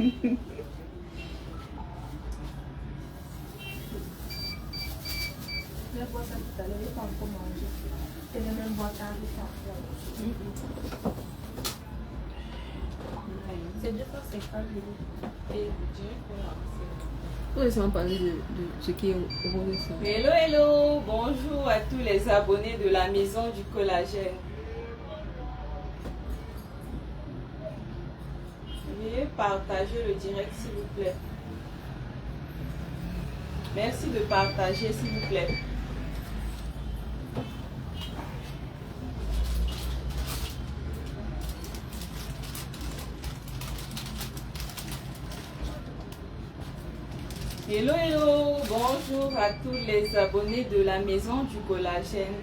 Je bois ça tout à l'heure, je ne pas encore manger. Je vais même boire ça avec ça. C'est 2 fois 50 €. Et je dirais qu'on Vous laissez-moi parler de ce qui est au rôle de ça. Hello, hello, bonjour à tous les abonnés de la maison du collagène. Veuillez partager le direct s'il vous plaît. Merci de partager s'il vous plaît. Hello, hello, bonjour à tous les abonnés de la maison du collagène.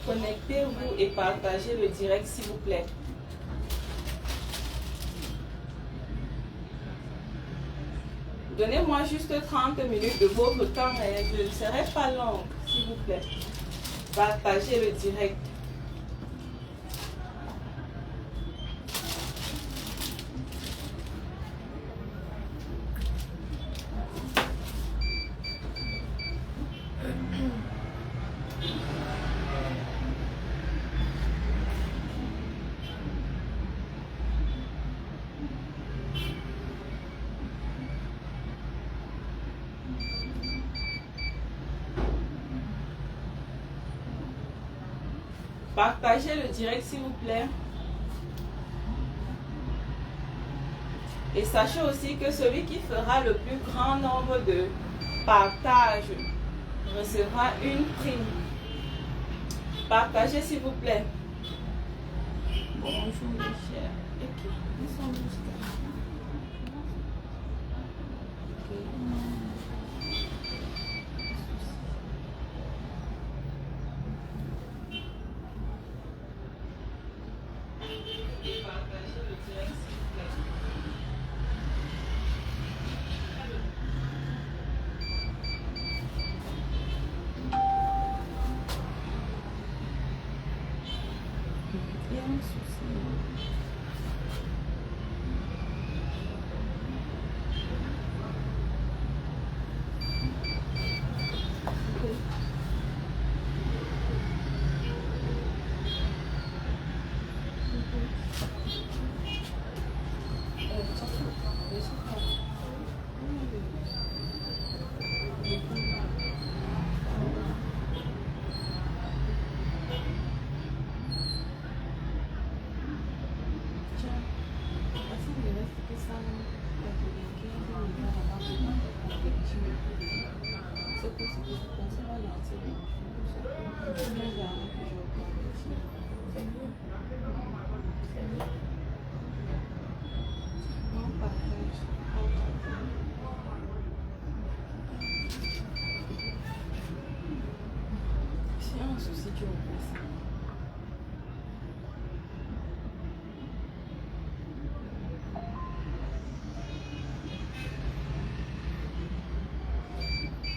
Connectez-vous et partagez le direct s'il vous plaît. Donnez-moi juste 30 minutes de votre temps et je ne serai pas longue, s'il vous plaît. Partagez le direct. Partagez le direct s'il vous plaît. Et sachez aussi que celui qui fera le plus grand nombre de partages recevra une prime. Partagez s'il vous plaît. Bonjour mes chers. Ils sont juste là.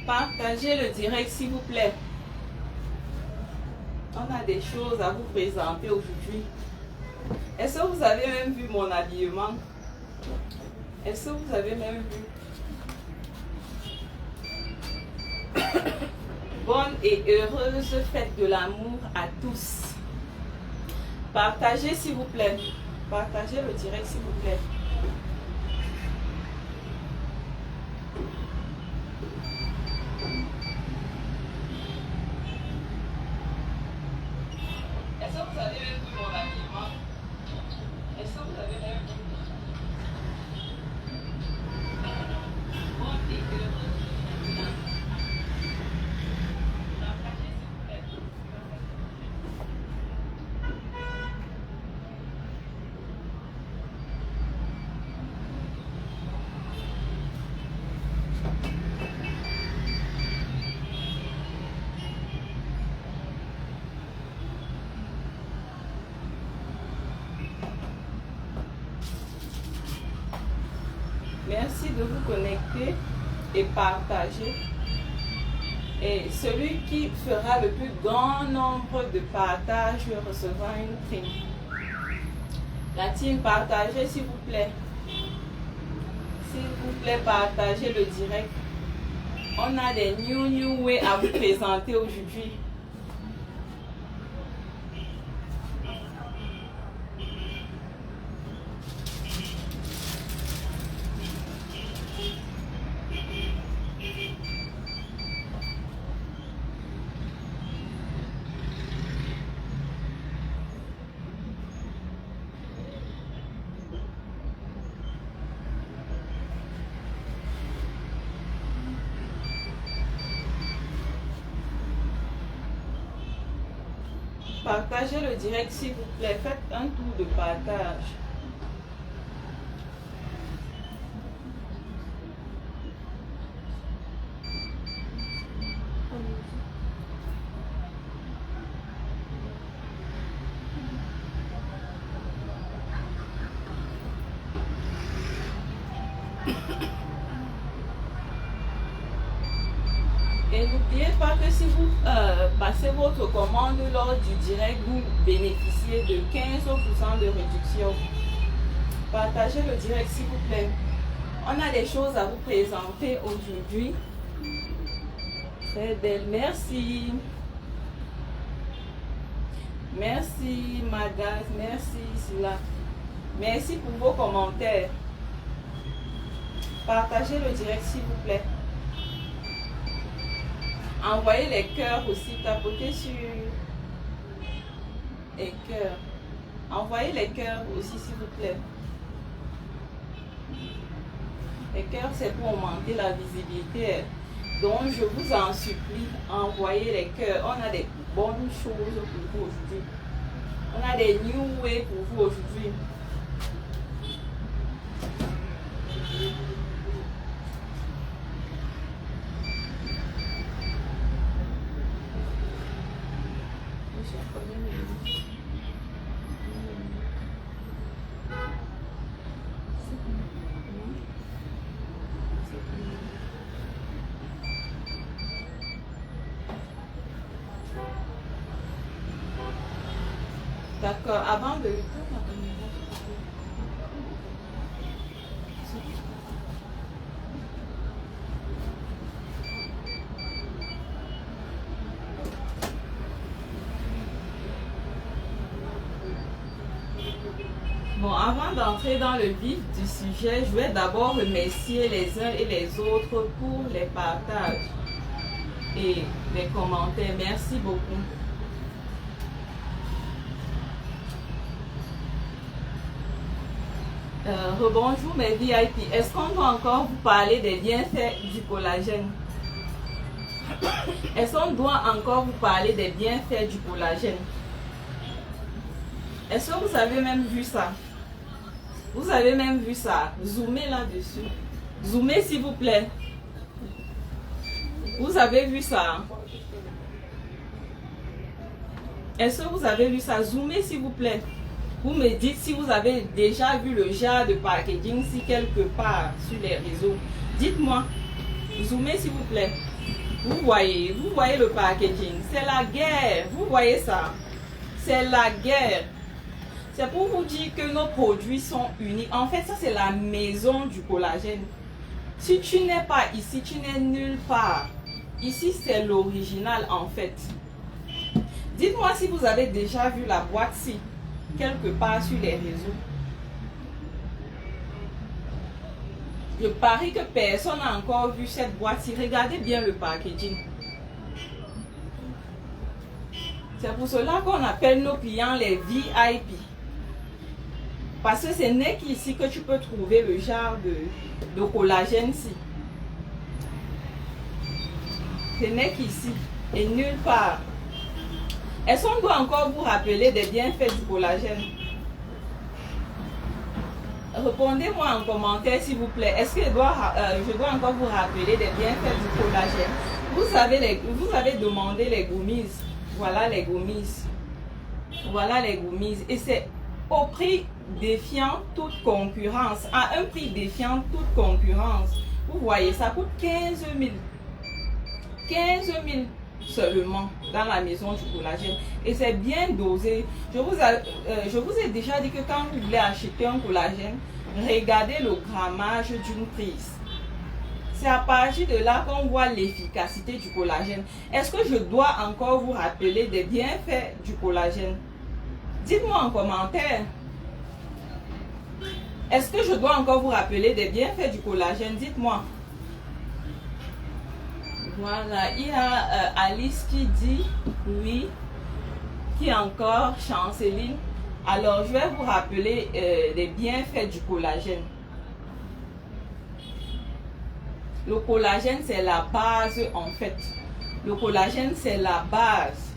Partagez le direct s'il vous plaît. On a des choses à vous présenter aujourd'hui. Est-ce que vous avez même vu mon habillement? Est-ce que vous avez même vu? Bonne et heureuse fête de l'amour à tous. Partagez s'il vous plaît. Partagez le direct s'il vous plaît. Merci de vous connecter et partager. Et celui qui fera le plus grand nombre de partages recevra une prime. La team, partagez s'il vous plaît. S'il vous plaît, partagez le direct. On a des new way à vous présenter aujourd'hui. Partagez le direct s'il vous plaît. Faites un tour de partage. Et n'oubliez pas que si vous passez votre commande lors du direct, vous bénéficiez de 15% de réduction. Partagez le direct s'il vous plaît. On a des choses à vous présenter aujourd'hui. Très belle, merci. Merci Magas, merci Sila. Merci pour vos commentaires. Partagez le direct s'il vous plaît. Envoyez les cœurs aussi, tapotez sur les cœurs. Envoyez les cœurs aussi s'il vous plaît. Les cœurs c'est pour augmenter la visibilité. Donc je vous en supplie, envoyez les cœurs. On a des bonnes choses pour vous aujourd'hui. On a des new way pour vous aujourd'hui. D'accord, avant de... Bon, avant d'entrer dans le vif du sujet, je vais d'abord remercier les uns et les autres pour les partages et les commentaires. Merci beaucoup. Rebonjour mes VIP. Est-ce qu'on doit encore vous parler des bienfaits du collagène? Est-ce qu'on doit encore vous parler des bienfaits du collagène? Est-ce que vous avez même vu ça? Vous avez même vu ça? Zoomez là-dessus. Zoomez s'il vous plaît. Vous avez vu ça? Est-ce que vous avez vu ça? Zoomez s'il vous plaît. Vous me dites si vous avez déjà vu le genre de packaging si quelque part sur les réseaux. Dites-moi. Zoomez s'il vous plaît. Vous voyez le packaging. C'est la guerre. Vous voyez ça? C'est la guerre. C'est pour vous dire que nos produits sont uniques. En fait, ça c'est la maison du collagène. Si tu n'es pas ici, tu n'es nulle part. Ici, c'est l'original en fait. Dites-moi si vous avez déjà vu la boîte-ci quelque part sur les réseaux. Je parie que personne n'a encore vu cette boîte-ci. Regardez bien le packaging. C'est pour cela qu'on appelle nos clients les VIP. Parce que ce n'est qu'ici que tu peux trouver le genre de collagène-ci. Ce n'est qu'ici et nulle part. Est-ce qu'on doit encore vous rappeler des bienfaits du collagène? Répondez-moi en commentaire s'il vous plaît. Est-ce que je dois encore vous rappeler des bienfaits du collagène? Vous avez demandé les gummies. Voilà les gummies. Voilà les gummies. Et c'est au prix défiant toute concurrence. À un prix défiant toute concurrence. Vous voyez, ça coûte 15 000. 15 000 seulement dans la maison du collagène. Et c'est bien dosé. Je vous ai déjà dit que quand vous voulez acheter un collagène, regardez le grammage d'une prise. C'est à partir de là qu'on voit l'efficacité du collagène. Est-ce que je dois encore vous rappeler des bienfaits du collagène? Dites-moi en commentaire. Est-ce que je dois encore vous rappeler des bienfaits du collagène? Dites-moi. Voilà, il y a Alice qui dit oui. Qui encore? Chanceline. Alors, je vais vous rappeler les bienfaits du collagène. Le collagène, c'est la base en fait. Le collagène, c'est la base.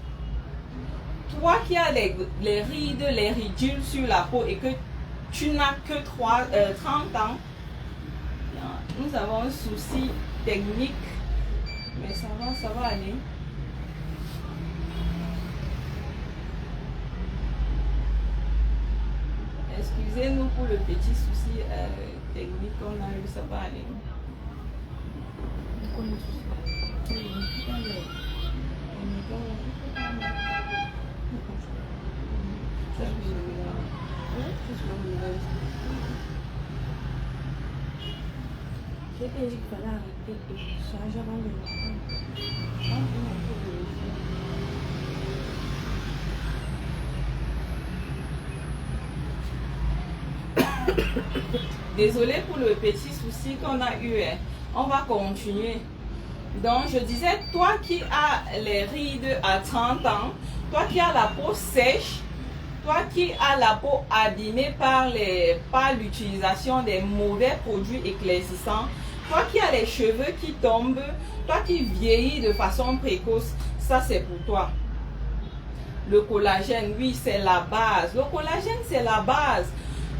Toi qui as les rides, les ridules sur la peau et que tu n'as que 30 ans, nous avons un souci technique, mais ça va aller. Excusez-nous pour le petit souci technique qu'on a eu, ça va aller. J'ai dit qu'il fallait arrêter de changer avant de Désolé pour le petit souci qu'on a eu. On va continuer. Donc, je disais, toi qui as les rides à 30 ans, toi qui as la peau sèche, toi qui as la peau abîmée par l'utilisation des mauvais produits éclaircissants, toi qui as les cheveux qui tombent, toi qui vieillis de façon précoce, ça c'est pour toi. Le collagène, oui, c'est la base. Le collagène, c'est la base.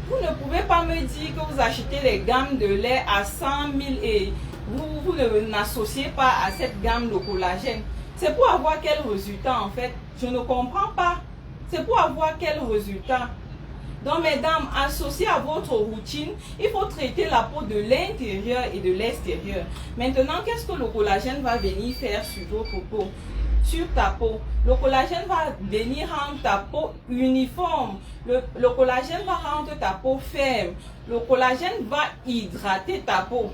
Vous ne pouvez pas me dire que vous achetez les gammes de lait à 100 000 et vous n'associez pas à cette gamme de collagène. C'est pour avoir quel résultat en fait? Je ne comprends pas. C'est pour avoir quel résultat? Donc mesdames, associé à votre routine, il faut traiter la peau de l'intérieur et de l'extérieur. Maintenant, qu'est-ce que le collagène va venir faire sur votre peau? Sur ta peau. Le collagène va venir rendre ta peau uniforme. Le collagène va rendre ta peau ferme. Le collagène va hydrater ta peau.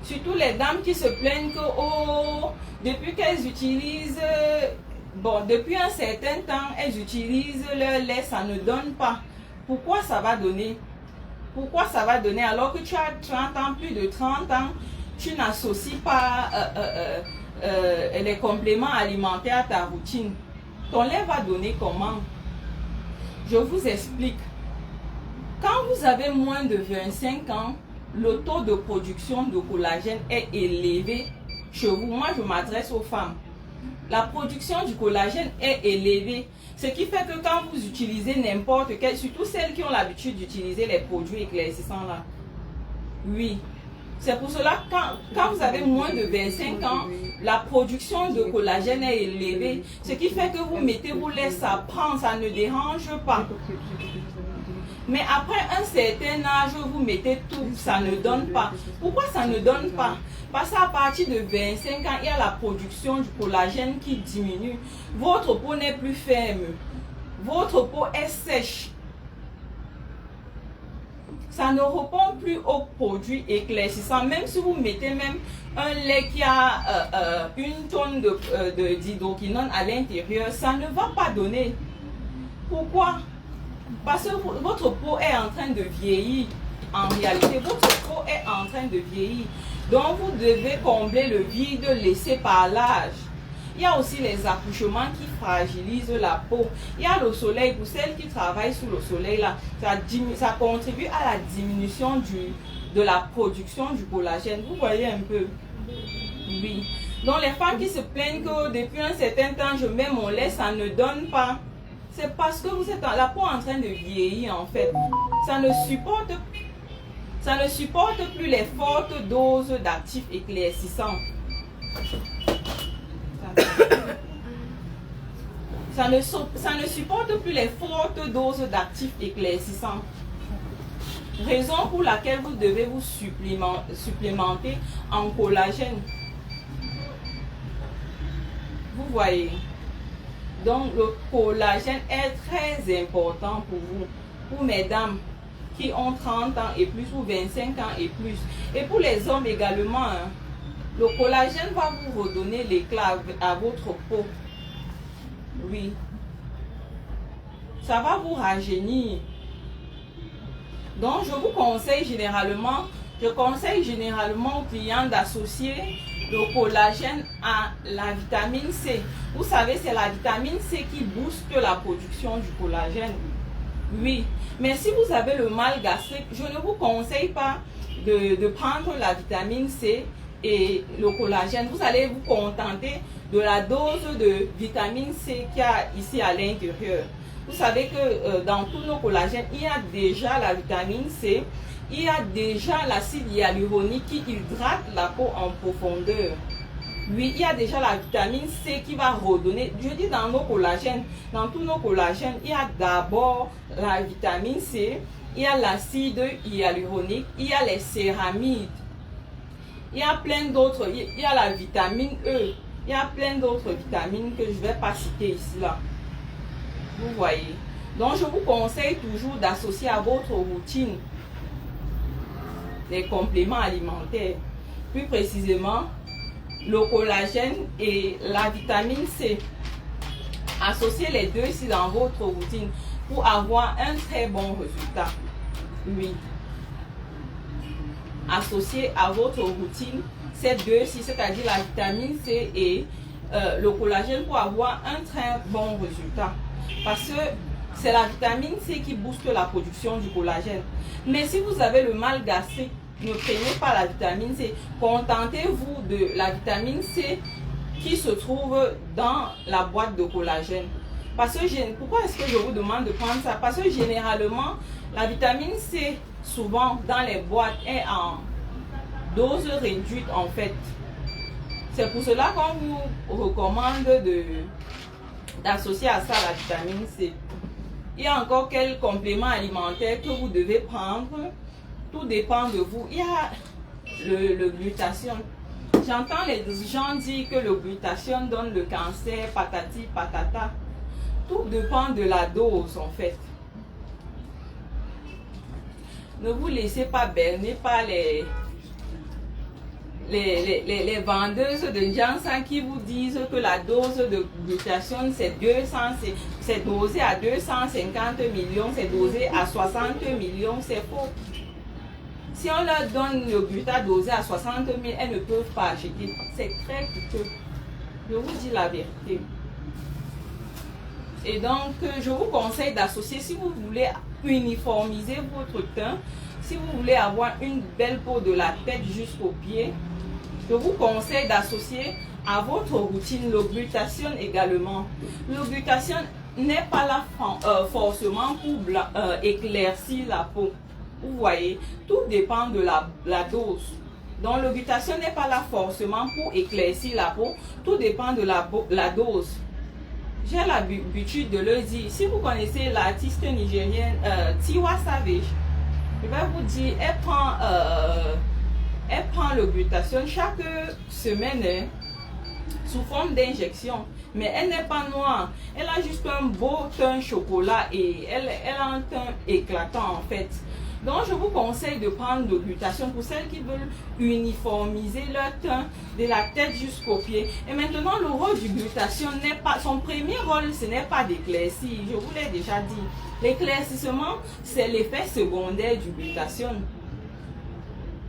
Surtout les dames qui se plaignent que depuis qu'elles utilisent, depuis un certain temps, elles utilisent leur lait, ça ne donne pas. Pourquoi ça va donner? Pourquoi ça va donner alors que tu as 30 ans, plus de 30 ans, tu n'associes pas les compléments alimentaires à ta routine? Ton lait va donner comment? Je vous explique. Quand vous avez moins de 25 ans, le taux de production de collagène est élevé chez vous. Moi, je m'adresse aux femmes. La production du collagène est élevée. Ce qui fait que quand vous utilisez n'importe quel, surtout celles qui ont l'habitude d'utiliser les produits éclaircissants là, oui. C'est pour cela que quand vous avez moins de 25 ans, la production de collagène est élevée. Ce qui fait que vous mettez vos laits, ça prend, ça ne dérange pas. Mais après un certain âge, vous mettez tout, ça ne donne pas. Pourquoi ça ne donne pas? Parce qu'à partir de 25 ans, il y a la production du collagène qui diminue. Votre peau n'est plus ferme. Votre peau est sèche. Ça ne répond plus aux produits éclaircissants. Même si vous mettez même un lait qui a une tonne d'hydroquinone à l'intérieur, ça ne va pas donner. Pourquoi? Parce que votre peau est en train de vieillir. En réalité, votre peau est en train de vieillir. Donc, vous devez combler le vide laissé par l'âge. Il y a aussi les accouchements qui fragilisent la peau. Il y a le soleil. Pour celles qui travaillent sous le soleil, là, ça contribue à la diminution de la production du collagène. Vous voyez un peu? Oui. Donc, les femmes qui se plaignent que depuis un certain temps, je mets mon lait, ça ne donne pas. C'est parce que vous êtes la peau en train de vieillir en fait. Ça ne supporte plus les fortes doses d'actifs éclaircissants. Ça ne supporte plus les fortes doses d'actifs éclaircissants. Raison pour laquelle vous devez vous supplémenter en collagène. Vous voyez? Donc le collagène est très important pour vous, pour mesdames qui ont 30 ans et plus ou 25 ans et plus. Et pour les hommes également, hein, le collagène va vous redonner l'éclat à votre peau. Oui. Ça va vous rajeunir. Donc, je conseille généralement aux clients d'associer le collagène à la vitamine C. Vous savez, c'est la vitamine C qui booste la production du collagène. Oui, mais si vous avez le mal gastrique, je ne vous conseille pas de prendre la vitamine C et le collagène. Vous allez vous contenter de la dose de vitamine C qu'il y a ici à l'intérieur. Vous savez que dans tous nos collagènes, il y a déjà la vitamine C, il y a déjà l'acide hyaluronique qui hydrate la peau en profondeur. Oui, il y a déjà la vitamine C qui va redonner. Je dis dans nos collagènes, dans tous nos collagènes, il y a d'abord la vitamine C, il y a l'acide hyaluronique, il y a les céramides, il y a plein d'autres, il y a la vitamine E, il y a plein d'autres vitamines que je ne vais pas citer ici là. Vous voyez. Donc je vous conseille toujours d'associer à votre routine les compléments alimentaires. Plus précisément, le collagène et la vitamine C. Associez les deux ici dans votre routine pour avoir un très bon résultat. Oui. Associez à votre routine ces deux-ci, c'est-à-dire la vitamine C et le collagène pour avoir un très bon résultat. Parce que c'est la vitamine C qui booste la production du collagène. Mais si vous avez le mal gastrique, ne prenez pas la vitamine C. Contentez-vous de la vitamine C qui se trouve dans la boîte de collagène. Parce que pourquoi est-ce que je vous demande de prendre ça? Parce que généralement, la vitamine C, souvent dans les boîtes, est en dose réduite en fait. C'est pour cela qu'on vous recommande d'associer à ça la vitamine C. Il y a encore quelques compléments alimentaires que vous devez prendre. Tout dépend de vous. Il y a le glutathione. J'entends les gens dire que le glutathione donne le cancer, patati, patata. Tout dépend de la dose en fait. Ne vous laissez pas berner par les vendeuses de Janssen qui vous disent que la dose de glutathione c'est 200, c'est dosé à 250 millions, c'est dosé à 60 millions, c'est faux. Si on leur donne le glutat dosé à 60 000, elles ne peuvent pas acheter. C'est très coûteux. Je vous dis la vérité. Et donc, je vous conseille d'associer, si vous voulez uniformiser votre teint, si vous voulez avoir une belle peau de la tête jusqu'aux pieds, je vous conseille d'associer à votre routine le glutathione également. Le glutathione n'est pas là forcément pour éclaircir la peau. Vous voyez, tout dépend de la dose. Donc le glutathione n'est pas là forcément pour éclaircir la peau, tout dépend de la dose. J'ai l'habitude de le dire. Si vous connaissez l'artiste nigérienne Tiwa Savage, je vais vous dire, elle prend le glutathione chaque semaine sous forme d'injection. Mais elle n'est pas noire. Elle a juste un beau teint chocolat et elle a un teint éclatant en fait. Donc je vous conseille de prendre le glutathione pour celles qui veulent uniformiser leur teint de la tête jusqu'aux pieds. Et maintenant le rôle du glutathione n'est pas, son premier rôle ce n'est pas d'éclaircir, je vous l'ai déjà dit. L'éclaircissement c'est l'effet secondaire du glutathione.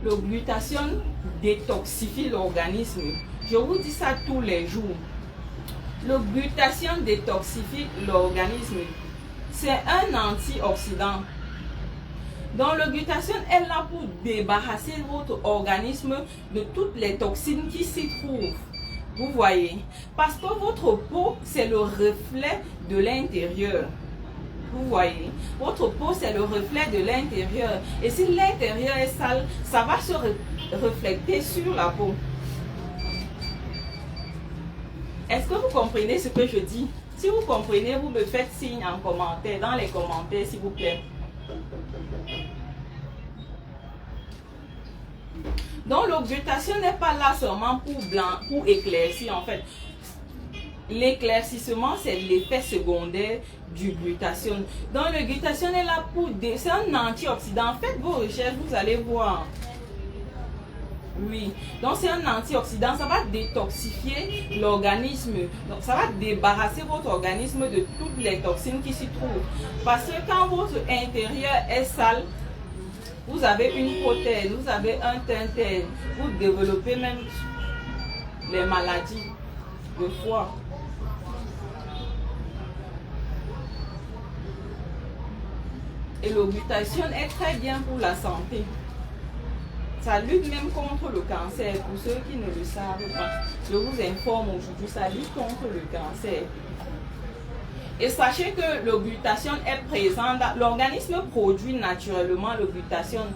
Le glutathione détoxifie l'organisme. Je vous dis ça tous les jours. Le glutathione détoxifie l'organisme. C'est un antioxydant. Donc le glutathione est là pour débarrasser votre organisme de toutes les toxines qui s'y trouvent. Vous voyez? Parce que votre peau, c'est le reflet de l'intérieur. Vous voyez? Votre peau, c'est le reflet de l'intérieur. Et si l'intérieur est sale, ça va se refléter sur la peau. Est-ce que vous comprenez ce que je dis? Si vous comprenez, vous me faites signe en commentaire, dans les commentaires, s'il vous plaît. Donc le glutathione n'est pas là seulement pour éclaircir en fait. l'éclaircissement, c'est l'effet secondaire du glutathione. Donc le glutathione est là pour... C'est un antioxydant. Faites vos recherches, vous allez voir. Oui, donc c'est un antioxydant, ça va détoxifier l'organisme. Donc ça va débarrasser votre organisme de toutes les toxines qui s'y trouvent. Parce que quand votre intérieur est sale, vous avez une prothèse, vous avez un tinterne, vous développez même les maladies de foie. Et le glutathione est très bien pour la santé. Ça lutte même contre le cancer. Pour ceux qui ne le savent pas, je vous informe aujourd'hui, ça lutte contre le cancer. Et sachez que le glutathione est présent. L'organisme produit naturellement le glutathione.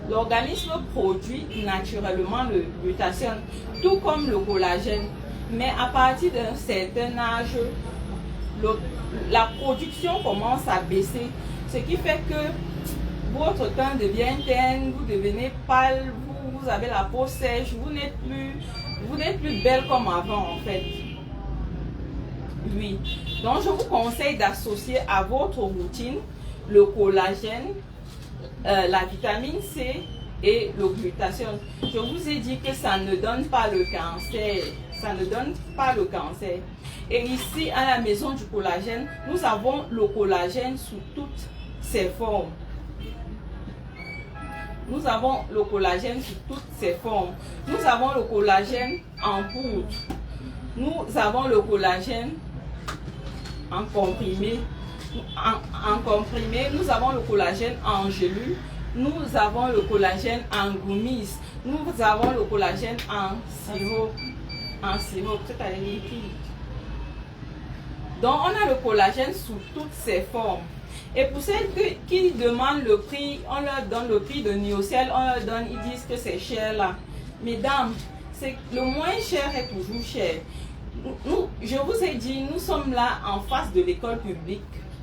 L'organisme produit naturellement le glutathione, tout comme le collagène. Mais à partir d'un certain âge, la production commence à baisser. Ce qui fait que votre teint devient terne, vous devenez pâle, vous avez la peau sèche, vous n'êtes plus belle comme avant en fait. Oui. Donc je vous conseille d'associer à votre routine le collagène, la vitamine C et le glutathione. Je vous ai dit que ça ne donne pas le cancer. Ça ne donne pas le cancer. Et ici à la maison du collagène, nous avons le collagène sous toutes ses formes. Nous avons le collagène sous toutes ses formes. Nous avons le collagène en poudre. Nous avons le collagène en comprimé. En comprimé, nous avons le collagène en gélule. Nous avons le collagène en gummies. Nous avons le collagène en sirop. En sirop, c'est-à-dire liquide. Donc, on a le collagène sous toutes ses formes. Et pour celles qui demandent le prix, on leur donne le prix de Niocel, on leur donne, ils disent que c'est cher là. Mesdames, le moins cher est toujours cher. Je vous ai dit, nous sommes là en face de l'école publique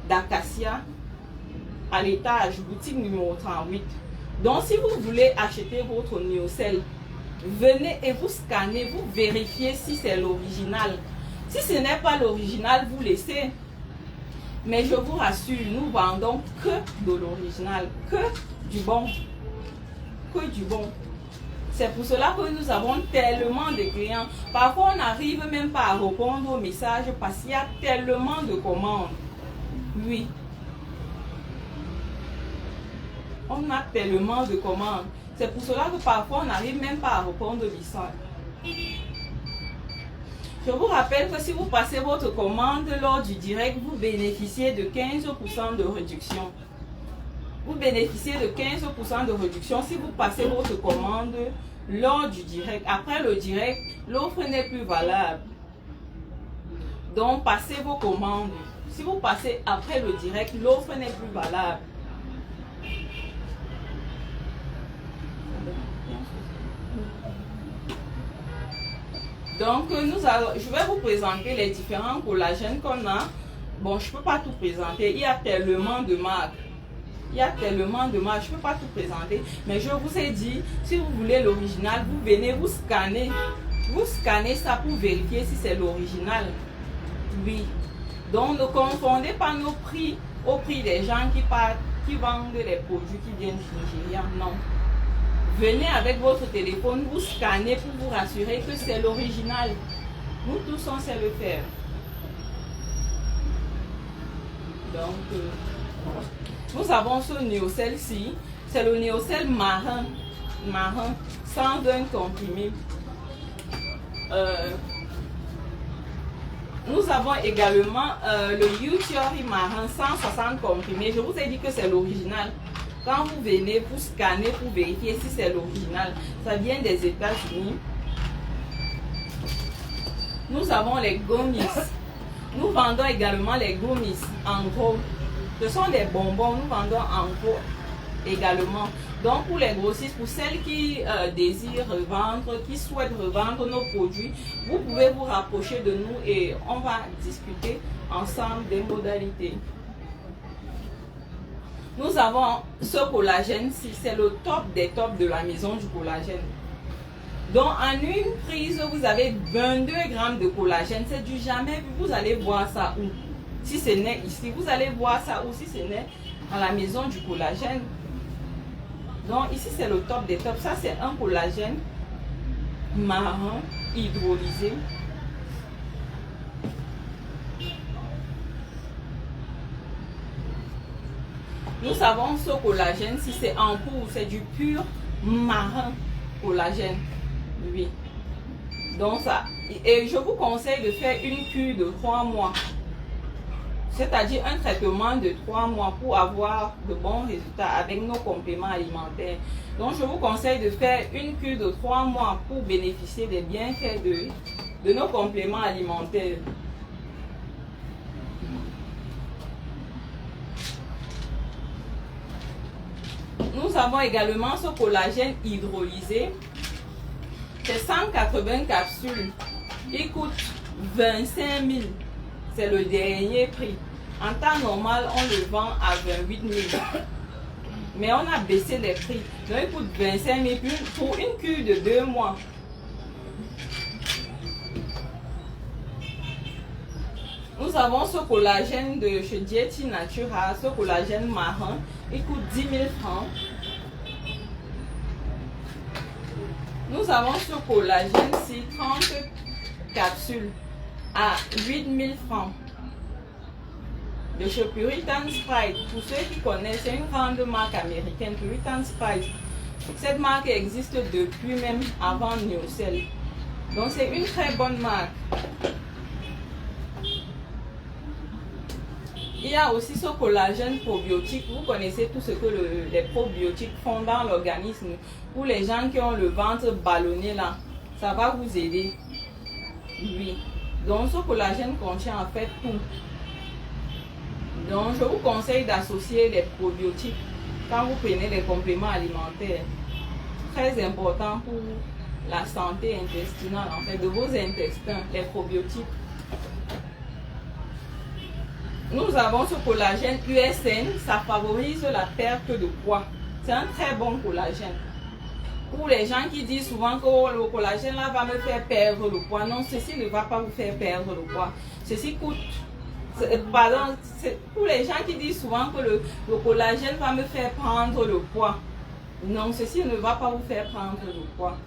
d'Acacia, à l'étage, boutique numéro 38. Donc si vous voulez acheter votre Niocel, venez et vous scannez, vous vérifiez si c'est l'original. Si ce n'est pas l'original, vous laissez. Mais je vous rassure, nous vendons que de l'original, que du bon. Que du bon. C'est pour cela que nous avons tellement de clients. Parfois, on n'arrive même pas à répondre aux messages parce qu'il y a tellement de commandes. Oui. On a tellement de commandes. C'est pour cela que parfois, on n'arrive même pas à répondre aux messages. Je vous rappelle que si vous passez votre commande lors du direct, vous bénéficiez de 15% de réduction. Vous bénéficiez de 15% de réduction si vous passez votre commande lors du direct. Après le direct, l'offre n'est plus valable. Donc, passez vos commandes. Si vous passez après le direct, l'offre n'est plus valable. Donc, je vais vous présenter les différents collagènes qu'on a. Bon, je ne peux pas tout présenter. Il y a tellement de marques. Il y a tellement de marques. Je ne peux pas tout présenter. Mais je vous ai dit, si vous voulez l'original, vous venez, vous scannez. Vous scannez ça pour vérifier si c'est l'original. Oui. Donc, ne confondez pas nos prix au prix des gens qui vendent les produits qui viennent du Nigeria. Non. Venez avec votre téléphone, vous scannez pour vous rassurer que c'est l'original. Nous tous, on sait le faire. Donc, nous avons ce Niocel-ci. C'est le Niocel marin, sans un comprimé. Nous avons également le Youtheory marin, 160 comprimés. Je vous ai dit que c'est l'original. Quand vous venez, vous scannez pour vérifier si c'est l'original. Ça vient des États-Unis. Nous avons les gummies. Nous vendons également les gummies en gros. Ce sont des bonbons, nous vendons en gros également. Donc pour les grossistes, pour celles qui désirent revendre, qui souhaitent revendre nos produits, vous pouvez vous rapprocher de nous et on va discuter ensemble des modalités. Nous avons ce collagène, c'est le top des tops de la maison du collagène. Donc en une prise, vous avez 22 grammes de collagène. C'est du jamais vu. Vous allez voir ça où? Si ce n'est ici, vous allez voir ça où? Si ce n'est à la maison du collagène. Donc ici c'est le top des tops. Ça c'est un collagène marron hydrolysé. Nous savons ce collagène, si c'est en poudre, c'est du pur marron collagène. Oui. Donc ça, et je vous conseille de faire une cure de 3 mois. C'est-à-dire un traitement de 3 mois pour avoir de bons résultats avec nos compléments alimentaires. Donc je vous conseille de faire une cure de 3 mois pour bénéficier des bienfaits de nos compléments alimentaires. Nous avons également ce collagène hydrolysé. C'est 180 capsules. Il coûte 25 000. C'est le dernier prix. En temps normal, on le vend à 28 000. Mais on a baissé les prix. Donc il coûte 25 000 pour une cure de 2 mois. Nous avons ce collagène de chez Dieti Natura, ce collagène marron. Il coûte 10 000 francs. Nous avons ce collagène-ci, 30 capsules à 8 000 francs. De chez Puritan Sprite. Pour ceux qui connaissent, c'est une grande marque américaine, Puritan Sprite. Cette marque existe depuis même avant Neocell. Donc c'est une très bonne marque. Il y a aussi ce collagène probiotique. Vous connaissez tout ce que les probiotiques font dans l'organisme. Pour les gens qui ont le ventre ballonné là, ça va vous aider. Oui. Donc ce collagène contient en fait tout. Donc je vous conseille d'associer les probiotiques quand vous prenez les compléments alimentaires. Très important pour la santé intestinale en fait de vos intestins, les probiotiques. Nous avons ce collagène USN, ça favorise la perte de poids. C'est un très bon collagène. Pour les gens qui disent souvent que oh, le collagène là va me faire perdre le poids, non, ceci ne va pas vous faire perdre le poids. Ceci coûte, pardon, pour les gens qui disent souvent que le collagène va me faire prendre le poids, non, ceci ne va pas vous faire prendre le poids.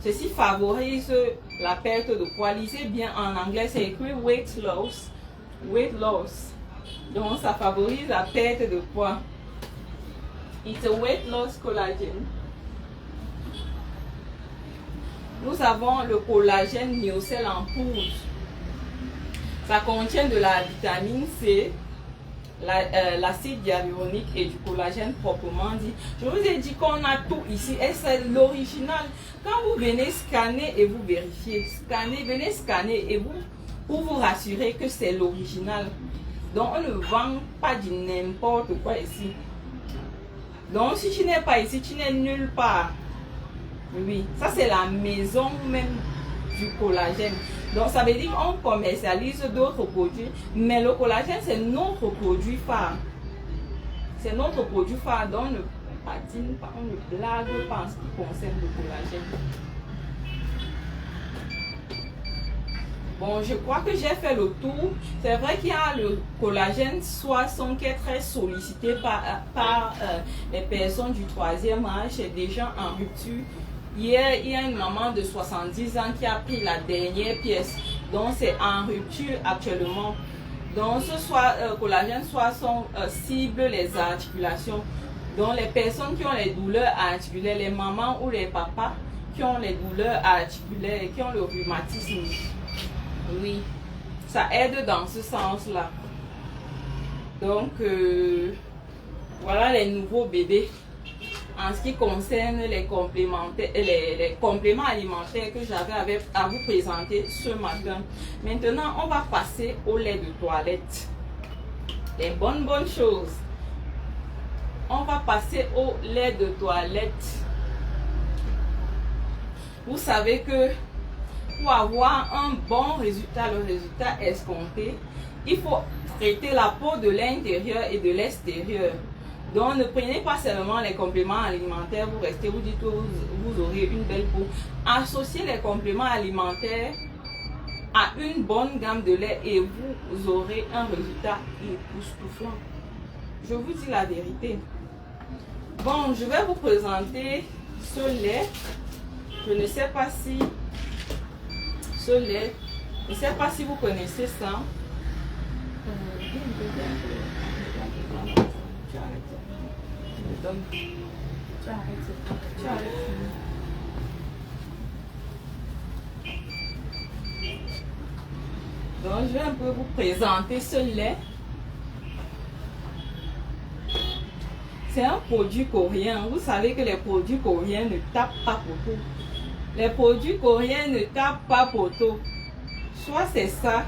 Ceci favorise la perte de poids. Lisez bien en anglais, c'est écrit weight loss. Weight loss. Donc ça favorise la perte de poids. It's a weight loss collagen. Nous avons le collagène Neocell en poudre. Ça contient de la vitamine C, l'acide hyaluronique et du collagène proprement dit. Je vous ai dit qu'on a tout ici et c'est l'original. Quand vous venez scanner et vous vérifiez, venez scanner et vous pour vous rassurer que c'est l'original. Donc on ne vend pas du n'importe quoi ici. Donc si tu n'es pas ici, tu n'es nulle part. Oui, ça c'est la maison même du collagène. Donc ça veut dire qu'on commercialise d'autres produits, mais le collagène c'est notre produit phare. C'est notre produit phare, donc on ne patine pas, on ne blague pas en ce qui concerne le collagène. Bon, je crois que j'ai fait le tour. C'est vrai qu'il y a le collagène 60 qui est très sollicité par les personnes du 3e âge, des gens en rupture. Hier, il y a une maman de 70 ans qui a pris la dernière pièce. Donc, c'est en rupture actuellement. Donc, ce collagène 60 cible les articulations. Donc, les personnes qui ont les douleurs articulaires, les mamans ou les papas qui ont les douleurs articulaires, qui ont le rhumatisme. Oui, ça aide dans ce sens-là. Donc, voilà les nouveaux bébés. En ce qui concerne les compléments alimentaires que j'avais à vous présenter ce matin. Maintenant, on va passer au lait de toilette. Les bonnes choses. On va passer au lait de toilette. Vous savez que pour avoir un bon résultat, le résultat escompté, il faut traiter la peau de l'intérieur et de l'extérieur. Donc ne prenez pas seulement les compléments alimentaires, vous restez, vous dites que vous aurez une belle peau. Associez les compléments alimentaires à une bonne gamme de lait et vous aurez un résultat époustouflant. Je vous dis la vérité. Bon, je vais vous présenter ce lait. Je ne sais pas si ce lait, je ne sais pas si vous connaissez ça. Donc, je vais un peu vous présenter ce lait. C'est un produit coréen. Vous savez que les produits coréens ne tapent pas poteau. Les produits coréens ne tapent pas poteau. Soit c'est ça,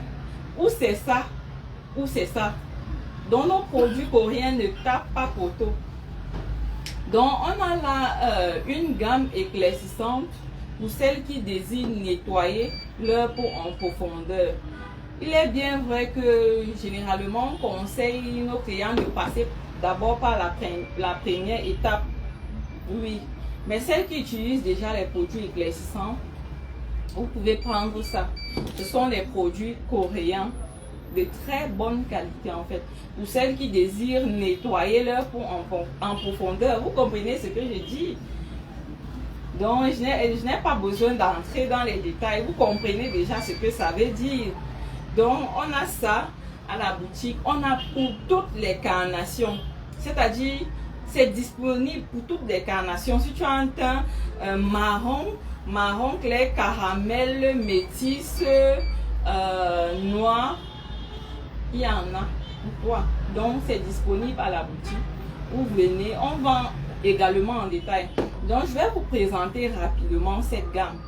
ou c'est ça, ou c'est ça. Donc, nos produits coréens ne tapent pas poteau. Donc, on a là une gamme éclaircissante pour celles qui désirent nettoyer leur peau en profondeur. Il est bien vrai que généralement, on conseille nos clients de passer d'abord par la première étape. Oui, mais celles qui utilisent déjà les produits éclaircissants, vous pouvez prendre ça. Ce sont des produits coréens de très bonne qualité en fait. Pour celles qui désirent nettoyer leur peau en profondeur, vous comprenez ce que je dis? Donc, je n'ai pas besoin d'entrer dans les détails. Vous comprenez déjà ce que ça veut dire. Donc, on a ça à la boutique. On a pour toutes les carnations. C'est-à-dire, c'est disponible pour toutes les carnations. Si tu as un teint marron clair, caramel, métis, noir, il y en a pour toi. Donc, c'est disponible à la boutique. Vous venez, on vend également en détail. Donc, je vais vous présenter rapidement cette gamme.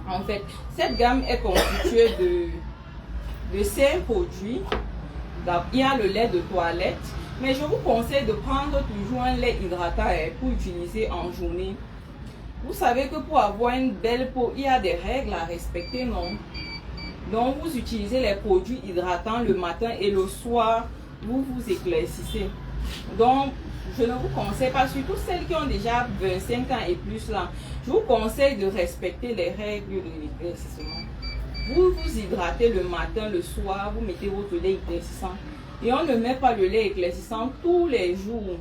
En fait, cette gamme est constituée de 5 produits. Il y a le lait de toilette, mais je vous conseille de prendre toujours un lait hydratant pour utiliser en journée. Vous savez que pour avoir une belle peau, il y a des règles à respecter, non? Donc, vous utilisez les produits hydratants le matin et le soir, vous vous éclaircissez. Donc, je ne vous conseille pas, surtout celles qui ont déjà 25 ans et plus là, je vous conseille de respecter les règles de l'éclaircissement. Vous vous hydratez le matin, le soir, vous mettez votre lait éclaircissant. Et on ne met pas le lait éclaircissant tous les jours.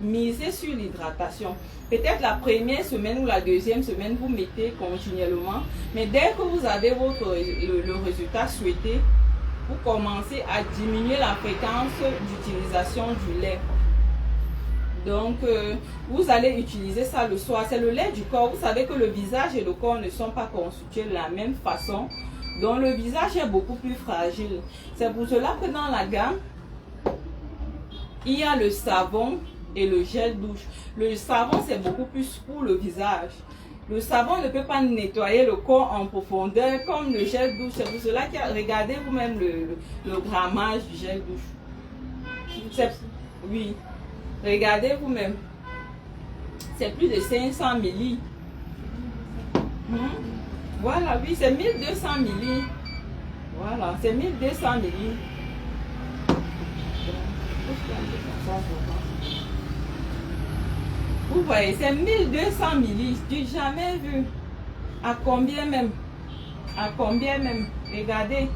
Misez sur l'hydratation. Peut-être la première semaine ou la deuxième semaine, vous mettez continuellement. Mais dès que vous avez le résultat souhaité, vous commencez à diminuer la fréquence d'utilisation du lait. Donc, vous allez utiliser ça le soir. C'est le lait du corps. Vous savez que le visage et le corps ne sont pas constitués de la même façon. Donc, le visage est beaucoup plus fragile. C'est pour cela que dans la gamme, il y a le savon et le gel douche. Le savon, c'est beaucoup plus pour le visage. Le savon ne peut pas nettoyer le corps en profondeur comme le gel douche. C'est pour cela que regardez vous-même le grammage du gel douche. Oui. Regardez vous-même. C'est plus de 500 milli. Voilà, oui, c'est 1200 milli. Voilà, c'est 1200 milli. Vous voyez, c'est 1200 milli. Du jamais vu. À combien même? À combien même? Regardez.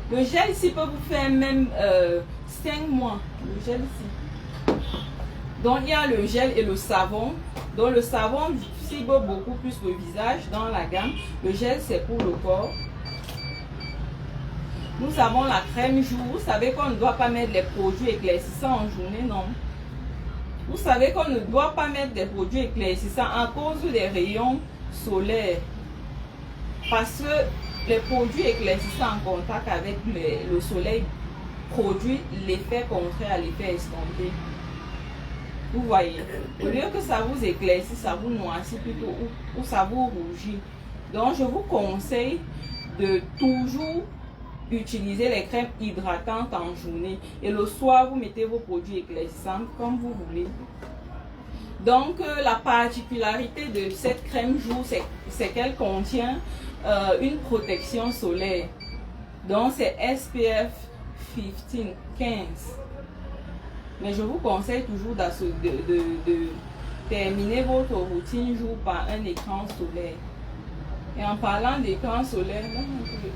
Le gel ici peut vous faire même 5 mois. Le gel ici. Donc, il y a le gel et le savon. Donc, le savon cible beaucoup plus le visage dans la gamme. Le gel, c'est pour le corps. Nous avons la crème jour. Vous savez qu'on ne doit pas mettre les produits éclaircissants en journée, non? Vous savez qu'on ne doit pas mettre des produits éclaircissants à cause des rayons solaires. Parce que les produits éclaircissants en contact avec le soleil produisent l'effet contraire à l'effet escompté. Vous voyez, au lieu que ça vous éclaircisse, ça vous noircit plutôt ou ça vous rougit. Donc, je vous conseille de toujours utiliser les crèmes hydratantes en journée. Et le soir, vous mettez vos produits éclaircissants comme vous voulez. Donc, la particularité de cette crème jour, c'est qu'elle contient une protection solaire. Donc, c'est SPF 15. Mais je vous conseille toujours de terminer votre routine jour par un écran solaire. Et en parlant d'écran solaire,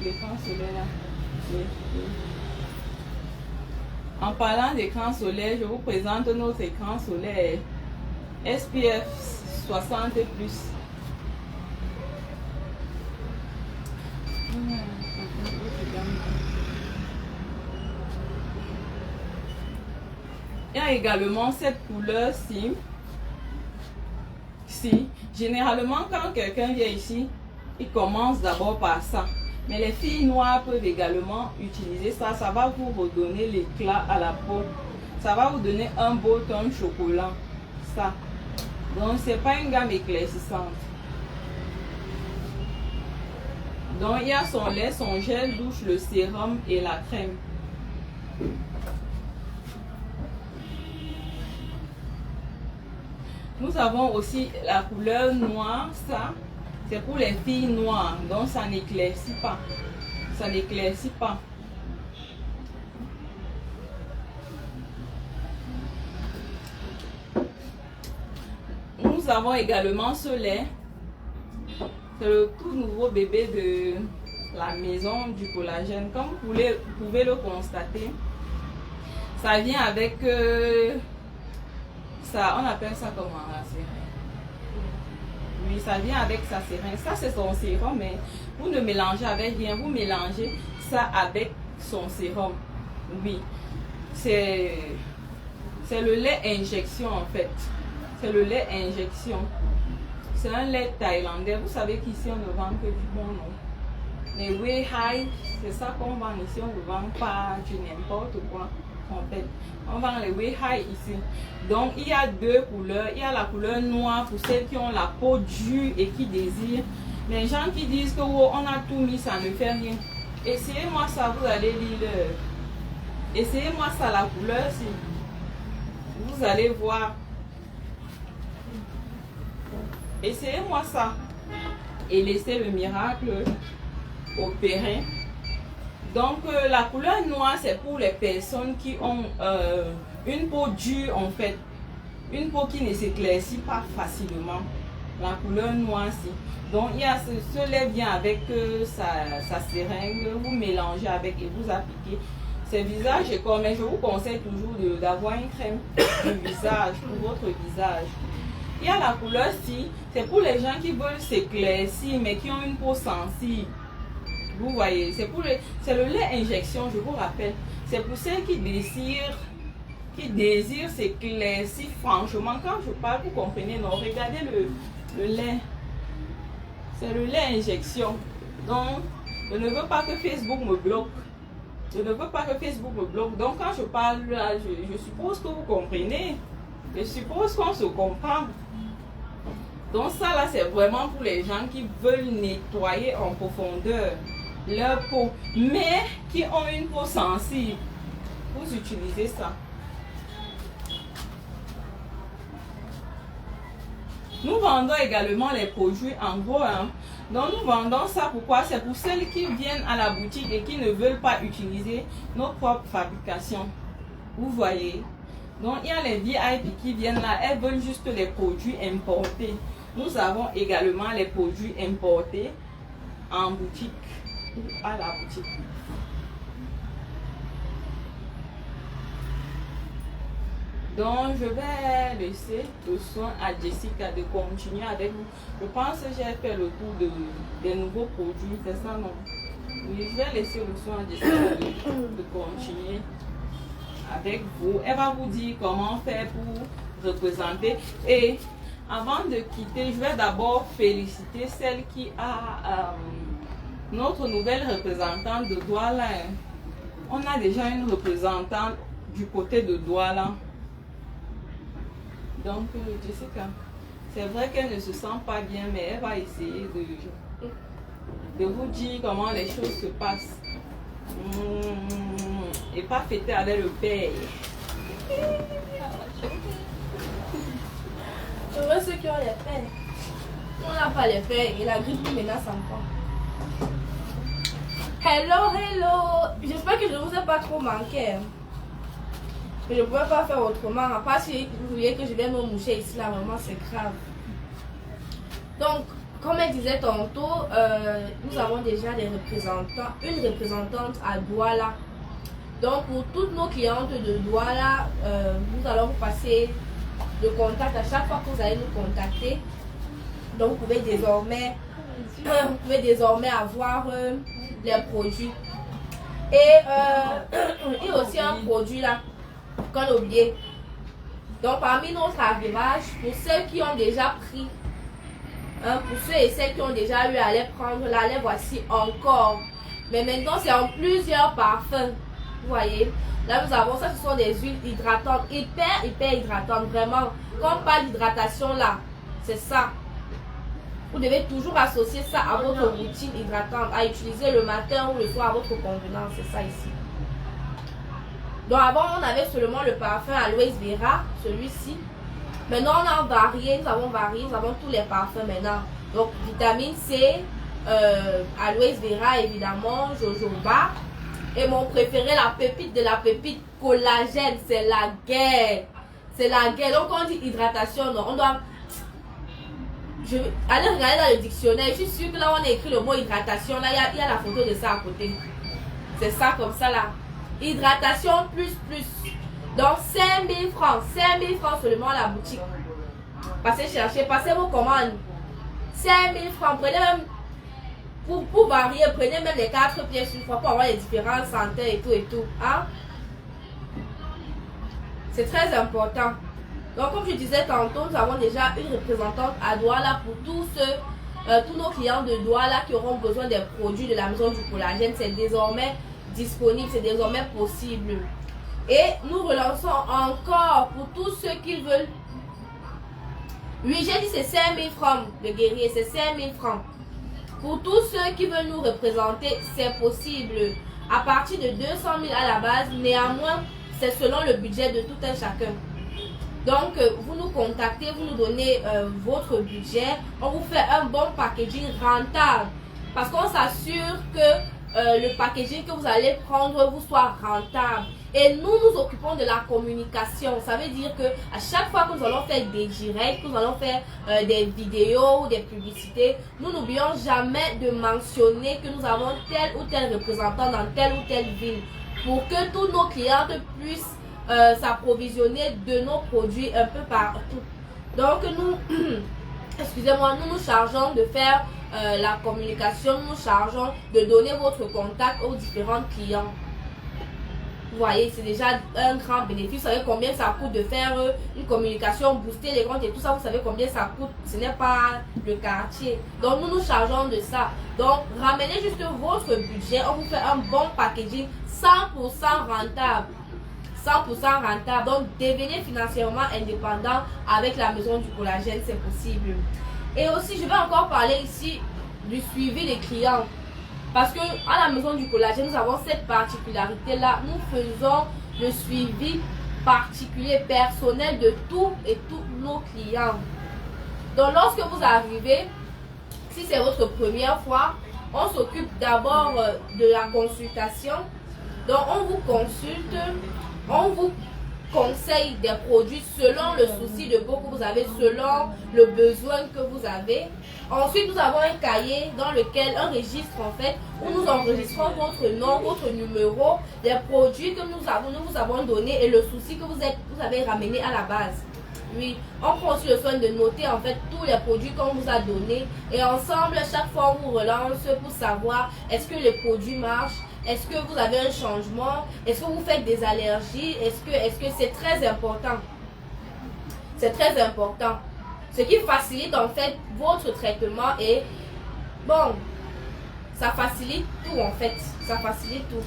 l'écran solaire là. Oui, oui. En parlant d'écran solaire, je vous présente notre écran solaire SPF 60+. Il y a également cette couleur-ci. Généralement, quand quelqu'un vient ici, il commence d'abord par ça. Mais les filles noires peuvent également utiliser ça. Ça va vous redonner l'éclat à la peau. Ça va vous donner un beau ton chocolat. Ça. Donc, c'est pas une gamme éclaircissante. Donc, il y a son lait, son gel douche, le sérum et la crème. Nous avons aussi la couleur noire, ça, c'est pour les filles noires, donc ça n'éclaircit pas. Ça n'éclaircit pas. Nous avons également ce lait. C'est le tout nouveau bébé de la maison du collagène. Comme vous pouvez le constater, ça vient avec... ça, on appelle ça comment la seringue? Oui, ça vient avec sa seringue. Ça, c'est son sérum, mais vous ne mélangez avec rien. Vous mélangez ça avec son sérum. Oui, c'est le lait injection en fait. C'est le lait injection. C'est un lait thaïlandais. Vous savez qu'ici, on ne vend que du bon nom. Les Wei Hai, c'est ça qu'on vend ici. On ne vend pas du n'importe quoi. En fait, on vend les Wei Hai ici. Donc, il y a deux couleurs. Il y a la couleur noire pour celles qui ont la peau dure et qui désirent. Les gens qui disent que oh, on a tout mis, ça ne fait rien. Essayez-moi ça, vous allez lire. Essayez-moi ça, la couleur, si. Vous allez voir. Essayez-moi ça. Et laissez le miracle opérer. Donc, la couleur noire, c'est pour les personnes qui ont une peau dure, en fait. Une peau qui ne s'éclaircit pas facilement. La couleur noire, si. Donc, il y a ce lait vient avec sa seringue. Vous mélangez avec et vous appliquez. C'est visage et corps. Mais je vous conseille toujours d'avoir une crème de visage pour votre visage. Il y a la couleur si. C'est pour les gens qui veulent s'éclaircir, mais qui ont une peau sensible. Vous voyez, c'est le lait injection, je vous rappelle. C'est pour celles qui désirent s'éclaircir. Franchement, quand je parle, vous comprenez, non? Regardez le lait. C'est le lait injection. Donc, je ne veux pas que Facebook me bloque. Je ne veux pas que Facebook me bloque. Donc, quand je parle là, je suppose que vous comprenez. Je suppose qu'on se comprend. Donc, ça là, c'est vraiment pour les gens qui veulent nettoyer en profondeur leur peau, mais qui ont une peau sensible. Vous utilisez ça. Nous vendons également les produits en gros. Donc nous vendons ça pourquoi? C'est pour celles qui viennent à la boutique et qui ne veulent pas utiliser nos propres fabrications. Vous voyez. Donc il y a les VIP qui viennent là, elles veulent juste les produits importés. Nous avons également les produits importés en boutique. À la boutique. Donc je vais laisser le soin à Jessica de continuer avec vous. Je pense que j'ai fait le tour des nouveaux produits, c'est ça non? Oui, je vais laisser le soin à Jessica de continuer avec vous. Elle va vous dire comment faire pour représenter. Et avant de quitter, je vais d'abord féliciter celle qui a notre nouvelle représentante de Douala. On a déjà une représentante du côté de Douala. Donc, Jessica, c'est vrai qu'elle ne se sent pas bien, mais elle va essayer de vous dire comment les choses se passent. Et pas fêter avec le père. Je veux ceux qui ont les peines. On n'a pas les peines et la grippe nous menace encore. Hello, hello. J'espère que je ne vous ai pas trop manqué. Mais je ne pouvais pas faire autrement. À part si vous voyez que je vais me moucher ici, là, vraiment, c'est grave. Donc, comme elle disait tantôt, nous avons déjà des représentants, une représentante à Douala. Donc, pour toutes nos clientes de Douala, nous allons vous passer le contact à chaque fois que vous allez nous contacter. Donc, vous pouvez désormais avoir les produits. Et aussi un produit là qu'on a oublié. Donc, parmi notre arrivage, pour ceux qui ont déjà pris, pour ceux et celles qui ont déjà eu à les prendre, là, les voici encore. Mais maintenant, c'est en plusieurs parfums. Vous voyez, là nous avons ça, ce sont des huiles hydratantes, hyper hydratantes, vraiment. Comme pas d'hydratation là, c'est ça. Vous devez toujours associer ça à votre routine hydratante, à utiliser le matin ou le soir à votre convenance, c'est ça ici. Donc avant on avait seulement le parfum Aloe Vera, celui-ci. Maintenant on a varié, nous avons tous les parfums maintenant. Donc vitamine C, Aloe Vera évidemment, jojoba. Et mon préféré, la pépite de la pépite, collagène, c'est la guerre. C'est la guerre. Donc on dit hydratation, non, on doit... Allez regarder dans le dictionnaire, je suis sûre que là on a écrit le mot hydratation, là il y a la photo de ça à côté. C'est ça comme ça là. Hydratation plus. Donc 5000 francs, 5000 francs seulement à la boutique. Passez chercher, passez vos commandes. 5000 francs, prenez même... Pour varier, prenez même les 4 pièces une fois pour avoir les différentes senteurs et tout. Hein? C'est très important. Donc, comme je disais tantôt, nous avons déjà une représentante à Douala pour tous nos clients de Douala qui auront besoin des produits de la maison du collagène. C'est désormais disponible, c'est désormais possible. Et nous relançons encore pour tous ceux qui veulent. Oui, j'ai dit c'est 5000 francs, le guerrier, c'est 5000 francs. Pour tous ceux qui veulent nous représenter, c'est possible. À partir de 200 000 à la base, néanmoins, c'est selon le budget de tout un chacun. Donc, vous nous contactez, vous nous donnez votre budget. On vous fait un bon packaging rentable. Parce qu'on s'assure que le packaging que vous allez prendre vous soit rentable. Et nous nous occupons de la communication. Ça veut dire que à chaque fois que nous allons faire des directs, que nous allons faire des vidéos ou des publicités, nous n'oublions jamais de mentionner que nous avons tel ou tel représentant dans telle ou telle ville pour que tous nos clients puissent s'approvisionner de nos produits un peu partout. Donc nous, excusez-moi, nous nous chargeons de faire la communication, nous nous chargeons de donner votre contact aux différents clients. Vous voyez, c'est déjà un grand bénéfice. Vous savez combien ça coûte de faire une communication, booster les comptes et tout ça. Vous savez combien ça coûte. Ce n'est pas le quartier. Donc, nous nous chargeons de ça. Donc, ramenez juste votre budget. On vous fait un bon packaging 100% rentable. 100% rentable. Donc, devenez financièrement indépendant avec la maison du collagène. C'est possible. Et aussi, je vais encore parler ici du suivi des clients. Parce que à la maison du collagène, nous avons cette particularité-là. Nous faisons le suivi particulier, personnel de tous et tous nos clients. Donc, lorsque vous arrivez, si c'est votre première fois, on s'occupe d'abord de la consultation. Donc, on vous consulte, on vous conseille des produits selon le souci de peau que vous avez, selon le besoin que vous avez. Ensuite, nous avons un cahier dans lequel, un registre en fait, où nous enregistrons votre nom, votre numéro, les produits que nous vous avons donnés et le souci que vous avez ramené à la base. Oui, on prend aussi le soin de noter en fait tous les produits qu'on vous a donnés et ensemble, chaque fois on vous relance pour savoir est-ce que les produits marchent, est-ce que vous avez un changement, est-ce que vous faites des allergies, est-ce que c'est très important. C'est très important. Ce qui facilite en fait votre traitement et bon, ça facilite tout en fait, ça facilite tout.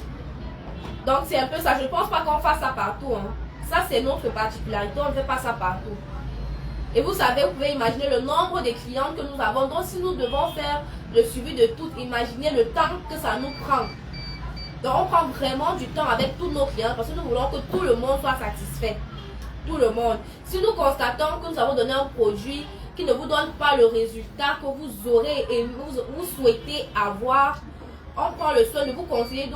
Donc c'est un peu ça, je ne pense pas qu'on fasse ça partout. Hein. Ça c'est notre particularité, on ne fait pas ça partout. Et vous savez, vous pouvez imaginer le nombre de clients que nous avons. Donc si nous devons faire le suivi de tout, imaginez le temps que ça nous prend. Donc on prend vraiment du temps avec tous nos clients parce que nous voulons que tout le monde soit satisfait. Tout le monde. Si nous constatons que nous avons donné un produit qui ne vous donne pas le résultat que vous aurez et vous souhaitez avoir, on prend le soin de vous conseiller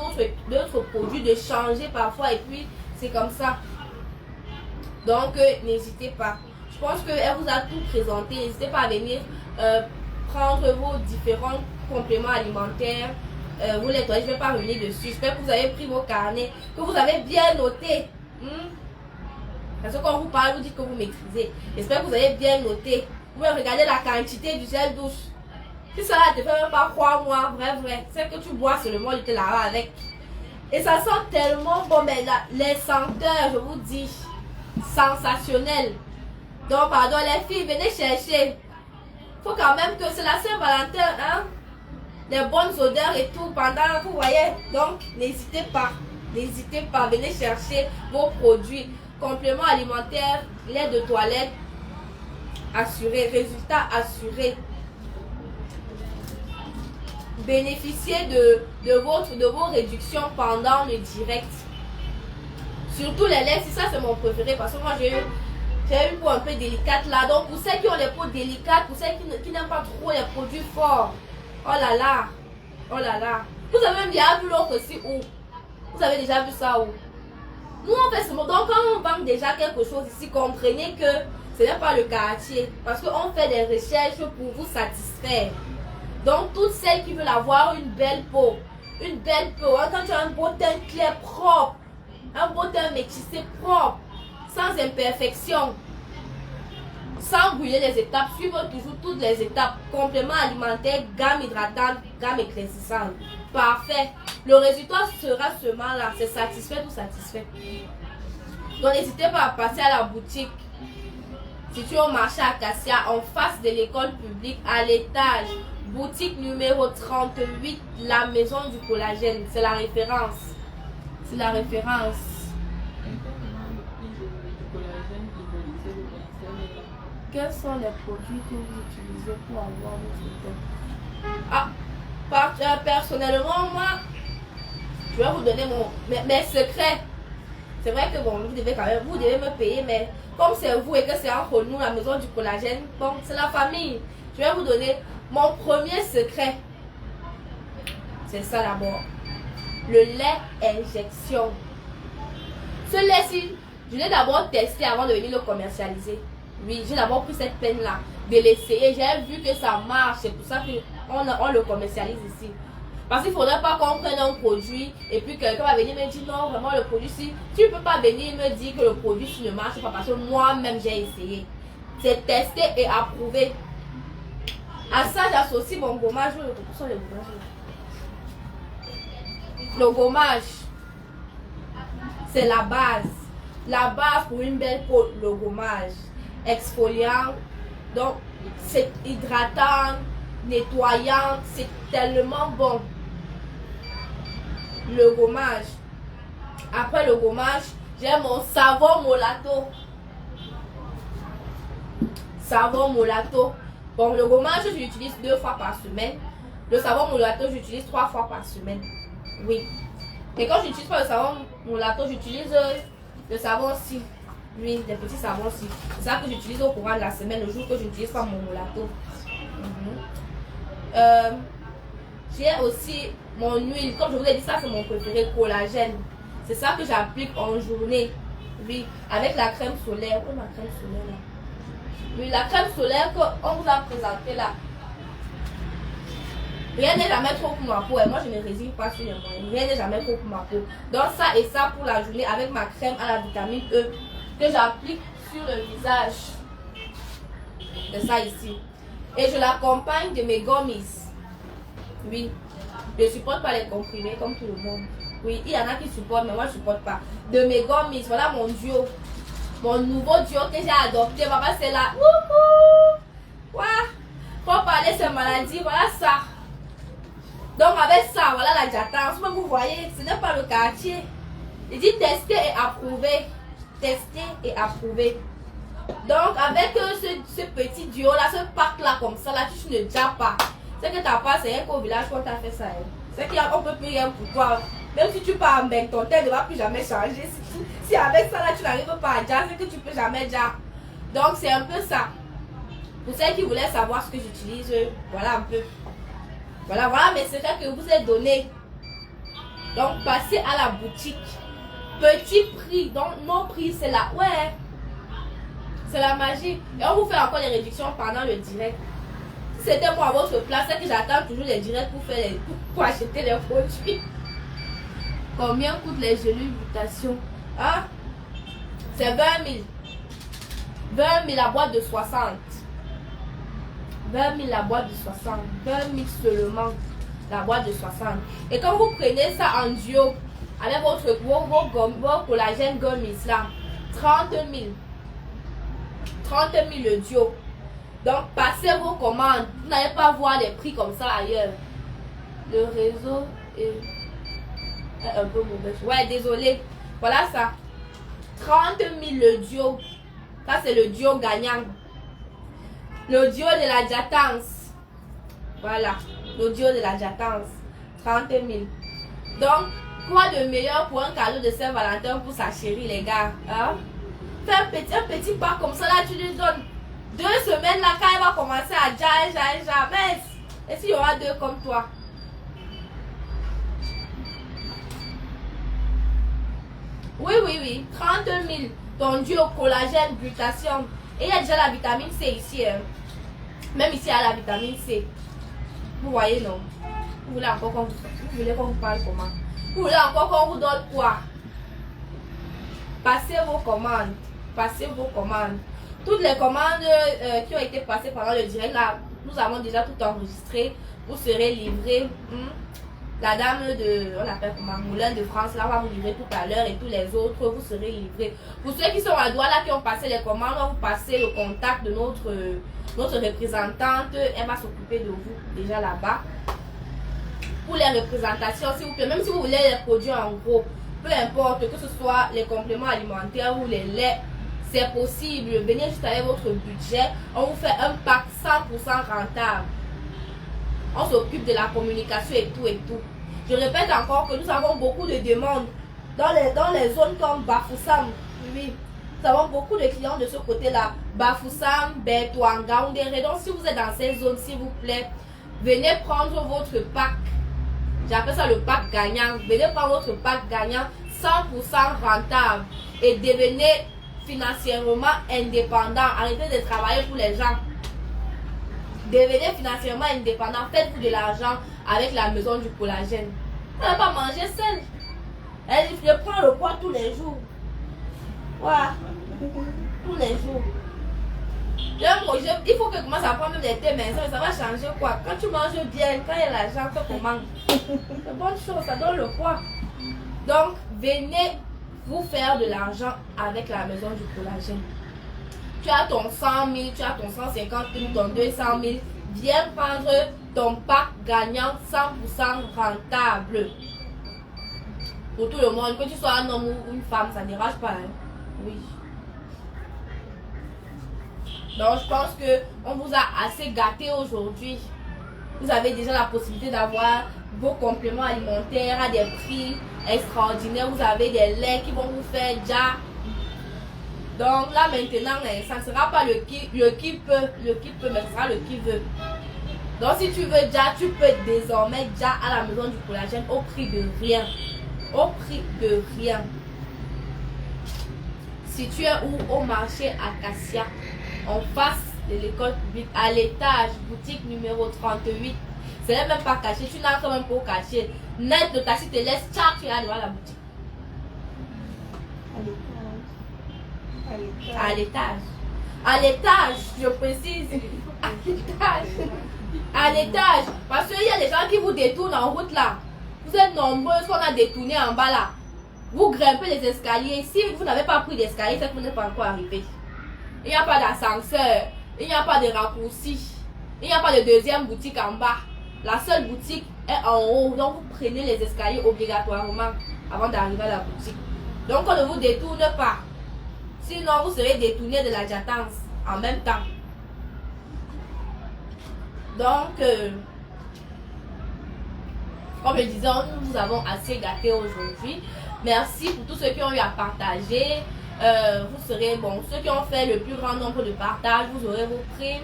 d'autres produits, de changer parfois et puis c'est comme ça. Donc, n'hésitez pas. Je pense qu'elle vous a tout présenté. N'hésitez pas à venir prendre vos différents compléments alimentaires. Vous nettoyez, je ne vais pas revenir dessus. J'espère que vous avez pris vos carnets, que vous avez bien noté. Parce que quand vous parlez, vous dites que vous maîtrisez. J'espère que vous avez bien noté. Vous pouvez regarder la quantité du gel douche. Si ça ne te fait même pas 3 mois, vrai, c'est que tu bois seulement, tu te laves avec. Et ça sent tellement bon, mais les senteurs, je vous dis, sensationnelles. Donc, pardon, les filles, venez chercher. Faut quand même que c'est la Saint-Valentin, hein. Des bonnes odeurs et tout pendant, vous voyez. Donc, n'hésitez pas, venez chercher vos produits. Compléments alimentaires, lait de toilette, assuré, résultat assuré. Bénéficiez de vos réductions pendant le direct. Surtout les laits, si ça c'est mon préféré parce que moi j'ai une peau un peu délicate là. Donc pour ceux qui ont les peaux délicates, pour ceux qui n'aiment pas trop les produits forts, oh là là. Vous avez même déjà vu l'autre aussi où? Vous avez déjà vu ça où? Nous on fait ce mot. Donc quand on vend déjà quelque chose ici, comprenez que ce n'est pas le quartier. Parce qu'on fait des recherches pour vous satisfaire. Donc, toutes celles qui veulent avoir une belle peau, hein, quand tu as un beau teint clair propre, un beau teint métissé propre, sans imperfection, sans brûler les étapes, suivre toujours toutes les étapes, compléments alimentaires, gamme hydratante, gamme éclaircissante. Parfait. Le résultat sera seulement là, c'est satisfait ou satisfait. Donc, n'hésitez pas à passer à la boutique. Située au marché Acacia, en face de l'école publique, à l'étage. Boutique numéro 38, la maison du collagène. C'est la référence. C'est la référence. Quels sont les produits que vous utilisez pour avoir votre teint? Personnellement, moi, je vais vous donner mes secrets. C'est vrai que bon, vous devez me payer, mais comme c'est vous et que c'est entre nous, la maison du collagène, bon, c'est la famille. Je vais vous donner mon premier secret. C'est ça d'abord. Le lait injection. Ce lait-ci, je l'ai d'abord testé avant de venir le commercialiser. Oui, j'ai d'abord pris cette peine-là de l'essayer. J'ai vu que ça marche. C'est pour ça qu'on le commercialise ici. Parce qu'il ne faudrait pas qu'on prenne un produit et puis quelqu'un va venir me dire non, vraiment le produit-ci. Tu ne peux pas venir me dire que le produit-ci ne marche pas parce que moi-même j'ai essayé. C'est testé et approuvé. À ça, j'associe mon gommage. Le gommage, c'est la base. La base pour une belle peau, le gommage. Exfoliant, donc c'est hydratant, nettoyant, c'est tellement bon. Le gommage. Après le gommage, j'ai mon savon Molato. Savon Molato. Bon, le gommage, je l'utilise 2 fois par semaine. Le savon Molato, j'utilise 3 fois par semaine. Oui. Et quand je n'utilise pas le savon Molato, j'utilise le savon aussi. Oui, des petits savons aussi. C'est ça que j'utilise au courant de la semaine, le jour que je n'utilise pas mon Molato. J'ai aussi mon huile. Comme je vous ai dit, ça c'est mon préféré, collagène. C'est ça que j'applique en journée. Oui, avec la crème solaire. Où est ma crème solaire là? Oui, la crème solaire qu'on vous a présentée là. Rien n'est jamais trop pour ma peau. Et moi, je ne résigne pas sur les moyens. Rien n'est jamais trop pour ma peau. Donc, ça et ça pour la journée avec ma crème à la vitamine E que j'applique sur le visage. C'est ça ici. Et je l'accompagne de mes gummies. Oui. Je ne supporte pas les comprimés comme tout le monde. Oui, il y en a qui supportent, mais moi je ne supporte pas. De mes gummies, voilà mon duo. Mon nouveau duo que j'ai adopté. Papa, c'est là. Quoi? Pour parler de ces maladies, voilà ça. Donc avec ça, voilà la diatance. Comme vous voyez, ce n'est pas le quartier. Il dit tester et approuver. Tester et approuver. Donc avec ce petit duo là, ce pack là comme ça, là tu ne dis pas. C'est que t'as pas, c'est qu'au village qu'on t'a fait ça. C'est qu'on peut plus rien pour toi. Même si tu pars en bain, ton teint ne va plus jamais changer. Si avec ça là tu n'arrives pas à dire, c'est que tu peux jamais dire. Donc c'est un peu ça. Pour celles qui voulaient savoir ce que j'utilise, voilà un peu. Voilà mes secrets que je vous ai donnés. Donc passez à la boutique. Petit prix, donc nos prix c'est là. Ouais. C'est la magie. Et on vous fait encore les réductions pendant le direct. Si c'était moi à votre place, c'est que j'attends toujours les directs pour acheter les produits. Combien coûtent les gelées mutation? Hein? C'est 20 000. 20 000 la boîte de 60. 20 000 la boîte de 60. 20 000 seulement la boîte de 60. Et quand vous prenez ça en duo avec vos collagène gummies là, 30 000. 30 000 le duo. Donc passez vos commandes. Vous n'allez pas voir les prix comme ça ailleurs. Le réseau est un peu mauvais. Ouais, désolé. Voilà ça. 30 000 le duo. Ça c'est le duo gagnant. Le duo de la Jatance. Voilà. Le duo de la Jatance. 30 000. Donc, quoi de meilleur pour un cadeau de Saint-Valentin pour sa chérie, les gars? Hein? Fais un petit pas comme ça, là, tu lui donnes 2 semaines, là, quand elle va commencer à jamais. Et s'il y aura 2 comme toi? Oui. 30 000. Ton duo collagène, glutation. Et il y a déjà la vitamine C ici. Hein. Même ici, il y a la vitamine C. Vous voyez, non? Vous voulez encore qu'on vous parle comment? Vous voulez encore qu'on vous donne quoi? Passez vos commandes. Toutes les commandes qui ont été passées pendant le direct, là, nous avons déjà tout enregistré. Vous serez livrés. La dame de, on l'appelle comment, Moulin de France, là, va vous livrer tout à l'heure et tous les autres, vous serez livrés. Pour ceux qui sont à Douala, qui ont passé les commandes, on va vous passer le contact de notre représentante. Elle va s'occuper de vous déjà là-bas. Pour les représentations, s'il vous plaît, même si vous voulez les produits en gros, peu importe, que ce soit les compléments alimentaires ou les laits, c'est possible. Venez juste avec votre budget. On vous fait un pack 100% rentable. On s'occupe de la communication et tout. Je répète encore que nous avons beaucoup de demandes dans les zones comme Bafoussam. Oui, nous avons beaucoup de clients de ce côté-là. Bafoussam, Betouanga, Oundéré. Donc si vous êtes dans ces zones, s'il vous plaît, venez prendre votre pack. J'appelle ça le pack gagnant. Venez prendre votre pack gagnant 100% rentable et devenez financièrement indépendant. Arrêtez de travailler pour les gens. Devenez financièrement indépendant. Faites-vous de l'argent avec la maison du collagène. Vous n'allez pas manger seul. Je prends le poids tous les jours. Voilà. Tous les jours. Il faut que commence à prendre même des thés maison. Ça va changer quoi? Quand tu manges bien, quand il y a l'argent, fais comment? C'est bonne chose, ça donne le poids. Donc, venez vous faire de l'argent avec la maison du collagène. Tu as ton 100 000, tu as ton 150 000, ton 200 000. Viens prendre ton pack gagnant 100% rentable. Pour tout le monde, que tu sois un homme ou une femme, ça ne dérange pas. Hein? Oui. Donc, je pense qu'on vous a assez gâté aujourd'hui. Vous avez déjà la possibilité d'avoir vos compléments alimentaires à des prix extraordinaires. Vous avez des laits qui vont vous faire déjà. Donc là maintenant, ça ne sera pas le qui peut, mais ce sera le qui veut. Donc si tu veux déjà, tu peux désormais déjà à la maison du collagène au prix de rien. Au prix de rien. Situé où? Au marché Acacia, en face de l'école publique, à l'étage, boutique numéro 38. Ce n'est même pas caché, tu n'as quand même pas caché. Net de taxi te laisse, tchac, tu es devant la boutique. À l'étage. À l'étage, je précise. À l'étage. À l'étage. Parce qu'il y a des gens qui vous détournent en route là. Vous êtes nombreux, qu'on a détourné en bas là. Vous grimpez les escaliers. Si vous n'avez pas pris d'escalier, c'est que vous n'êtes pas encore arrivé. Il n'y a pas d'ascenseur. Il n'y a pas de raccourci. Il n'y a pas de deuxième boutique en bas. La seule boutique est en haut. Donc vous prenez les escaliers obligatoirement avant d'arriver à la boutique. Donc on ne vous détourne pas. Sinon vous serez détourné de la Jatance en même temps. Donc, comme je disais, nous vous avons assez gâté aujourd'hui. Merci pour tous ceux qui ont eu à partager. Vous serez, bon, ceux qui ont fait le plus grand nombre de partages, vous aurez vos primes.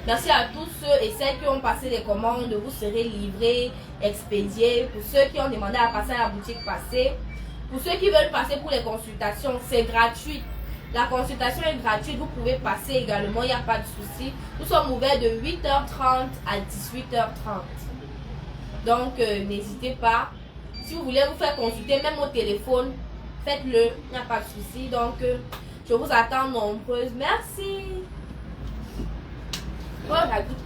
Merci à tous ceux et celles qui ont passé les commandes, vous serez livrés, expédiés. Pour ceux qui ont demandé à passer à la boutique, passez. Pour ceux qui veulent passer pour les consultations, c'est gratuit. La consultation est gratuite, vous pouvez passer également, il n'y a pas de souci. Nous sommes ouverts de 8h30 à 18h30. Donc, n'hésitez pas. Si vous voulez vous faire consulter, même au téléphone, faites-le, il n'y a pas de souci. Donc, je vous attends nombreuses. Merci. Oh, la goutte.